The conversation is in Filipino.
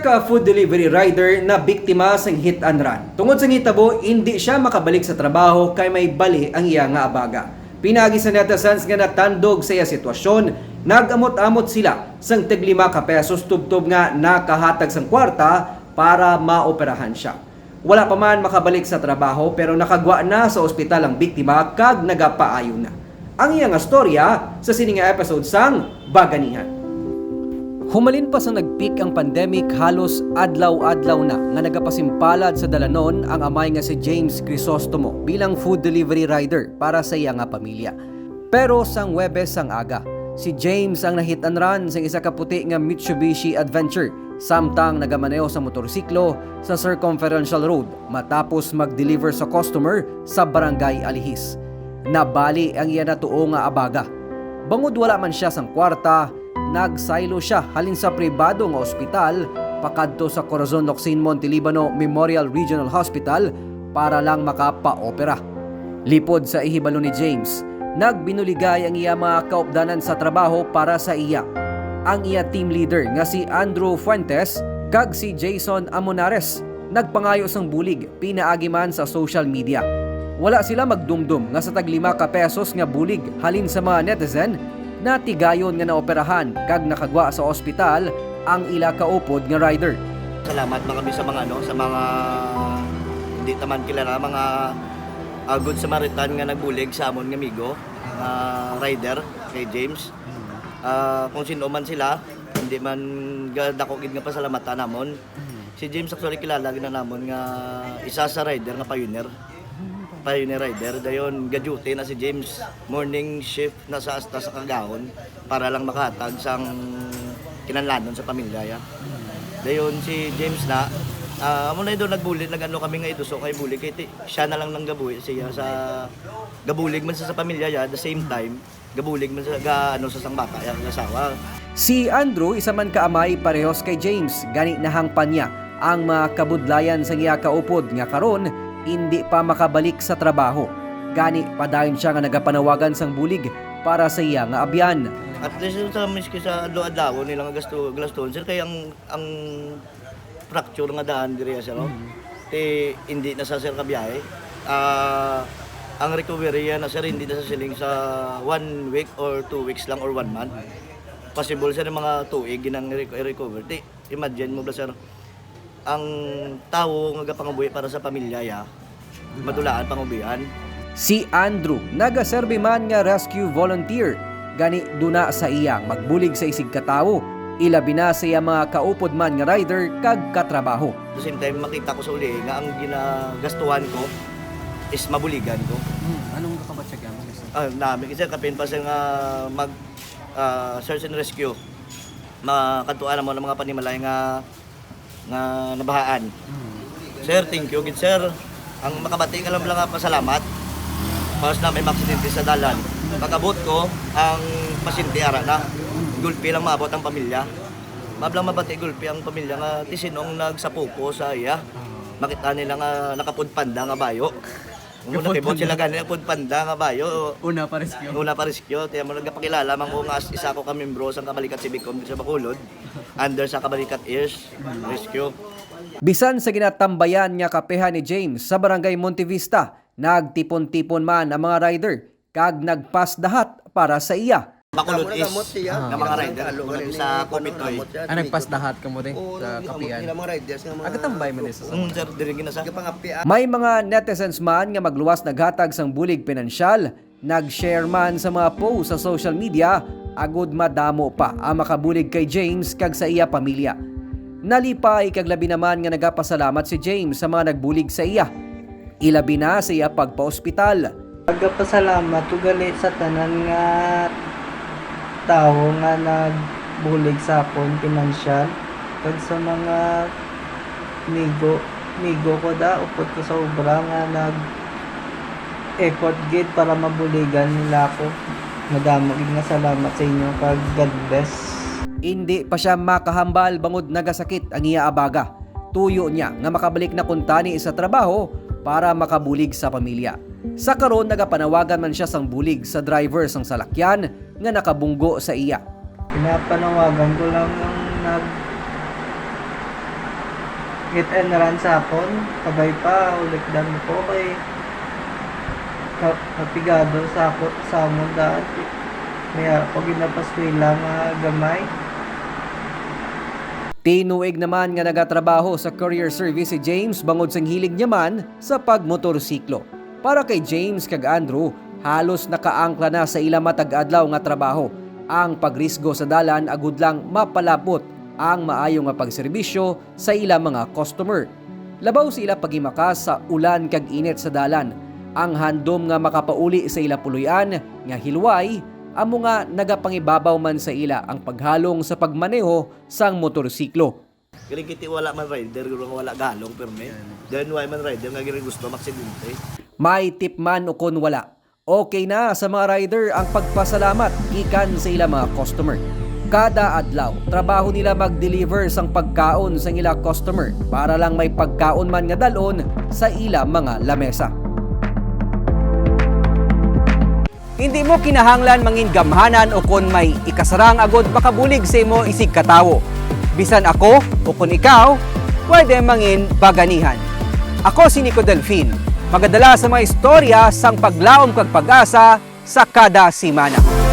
ka food delivery rider na biktima sa hit and run. Tungod sa hitabo, hindi siya makabalik sa trabaho kay may bali ang iya nga abaga. Pinagi sa netizens nga natandog sa iya sitwasyon, nagamot-amot sila sang tig 5 ka pesos tubtob nga nakahatag sang kwarta para maoperahan siya. Wala pa man makabalik sa trabaho pero nakagwa na sa ospital ang biktima kag nagapaayo na. Ang iya nga storya sa sining episode sang Baganihan. Humalin pa sa nag-peak ang pandemic, halos adlaw-adlaw na nga nagapasimpalad sa dalanon ang amay nga si James Crisostomo bilang food delivery rider para sa iya nga pamilya. Pero sang Huwebes sang aga, si James ang nahit and run sa isa ka puti nga Mitsubishi Adventure samtang nagamaneo sa motorsiklo sa Circumferential Road matapos mag-deliver sa customer sa Barangay Alihis. Nabali ang iya natuo nga abaga. Bangod wala man siya sang kwarta, nagsaylo siya halin sa pribado nga ospital pakadto sa Corazon Locsin Monte Libano Memorial Regional Hospital para lang makapa-opera. Lipod sa ihibalo ni James, nagbinuligay ang iya mga kaupdanan sa trabaho para sa iya. Ang iya team leader nga si Andrew Fuentes kag si Jason Amonares nagpangayo sang bulig pinaagi man sa social media. Wala sila magdumdum nga sa tag 5 ka pesos nga bulig halin sa mga netizen na tigayon nga naoperahan kag nakagwa sa ospital ang ila kaupod nga rider. Salamat mga kami sa mga hindi taman kilala mga Good Samaritan nga nagbulig sa amon nga amigo rider kay James. Kung sino man sila, hindi man dako gid nga pasalamatan namon. Si James actually kilala gid namon nga isa sa rider nga pioneer rider. Dayon ga-duty na si James, morning shift na sa asta sa Kagahon para lang makahatag sang kinanlanon sa pamilya ya. Dayon si James na amo na do nagbulig nagano kami nga iduso kay bulig kay siya na lang nang gabuhi siya sa gabulig man sa pamilya ya, at the same time gabulig man sa sa sang bata ya nga asawa. Si Andrew isa man kaamay parehos kay James, gani nahangpan niya ang mga kabudlayan sa iya kaupod nga karon hindi pa makabalik sa trabaho. Gani padayon siya nga nagapanawagan sang bulig para sa iya nga abyan. At least sa miski sa adlaw-adlaw nila nga gaston sir kay ang fracture nga daan diri sa no. Hindi na sa sir kabiyahe. Ang recovery na sir hindi na sa siling sa 1 week or 2 weeks lang or 1 month. Possible sa mga tuig ginang recover. Imagine mo ba sir ang tao nga pangabuhi para sa pamilya ya, madulaan pangubihan. Si Andrew nagaserbi man nga rescue volunteer, gani duna sa iyang magbulig sa isig katawo, ilabi na sa iya mga kaupod man nga rider kag katrabaho. At the same time makita ko sa uli nga ang ginagastuhan ko is mabuligan ko. Anong kapatsyagan mo? Namin kasi kapin pa sa nga mag search and rescue. Makatuan mo ng mga panimalay nga nabahaan. Sir, thank you gid sir. Ang makabati ka lang pasalamat. Paus na may aksidente sa dalan. Pagabot ko, ang pasyente ara na. Gulpi lang maabot ang pamilya. Mablang mabati gulpi ang pamilya nga tisinong nagsapuko sa iya. Makita nila nga nakapudpanda nga bayo. Una kibot sila ganyan pudpanda nga bayo. Una pa rescue. Tiyan mo nagpakilala man ko nga isa ko ka membro sa Kabalikat Civic Committee sa Bacolod. Under sa Kabalikat Ears Rescue. Bisan sa ginatambayan nga kapehan ni James sa Barangay Montevista, nagtipon-tipon man ang mga rider kag nagpasdahat para sa iya. Bacolod is nga mga rider sa Comitoy. Nagpasdahat ka mo din sa kapian. Agatambay mo din sa Sir, diri gina sa May mga netizens man nga magluwas naghatag sang bulig pinansyal, nag-share man sa mga post sa social media, agud madamo pa ang makabulig kay James kag sa iya pamilya. Nalipay kag labi naman nga nagapasalamat si James sa mga nagbulig sa iya. Ilabi na sa iya pagpa-ospital. Nagapasalamat ugali sa tanan nga tao nga nagbulig sa akon pinansyal kag sa mga migo ko da upot ko sa obra nga nag effort gid para mabuligan nila ako. Madamo gid nga salamat sa inyo kag God bless. Hindi pa siya makahambal bangod nagasakit ang iya abaga. Tuyo niya nga makabalik na kuntani sa trabaho para makabulig sa pamilya. Sa karon nagapanawagan man siya sang bulig sa driver sang salakyan nga nakabunggo sa iya. Pinapanawagan ko lang ng hit and run sa hapon, kabay pa, ulit dan ko kay kapigado sa akot sa amon dati. May ako ginapaswila nga gamay. Tinuig naman nga nagatrabaho sa courier service si James bangod sang hilig niya man sa pagmotorsiklo. Para kay James kag Andrew, halos nakaangkla na sa ila matag-adlaw nga trabaho. Ang pagrisgo sa dalan agud lang mapalapot ang maayo nga pagserbisyo sa ila mga customer. Labaw sa ila pagimakas sa ulan kag init sa dalan. Ang handom nga makapauli sa ila puluyan nga hilway amo nga nagapangibabaw man sa ila ang paghalong sa pagmaneho sang motorsiklo. Kaya kiti wala man rider, wala galong perme. Then why man rider nga giri gusto maksidente. May tip man o kon wala. Okay na sa mga rider ang pagpasalamat ikan sa ila mga customer. Kada adlaw, trabaho nila mag-deliver sang pagkaon sa ila customer para lang may pagkaon man nga dalon sa ila mga lamesa. Hindi mo kinahanglan mangin gamhanan o kon may ikasarang agod makabulig sa imo isig katawo. Bisan ako o kon ikaw, pwede mangin baganihan. Ako si Nico Delfin, magadala sa mga istorya sang paglaom kag pag-asa sa kada simana.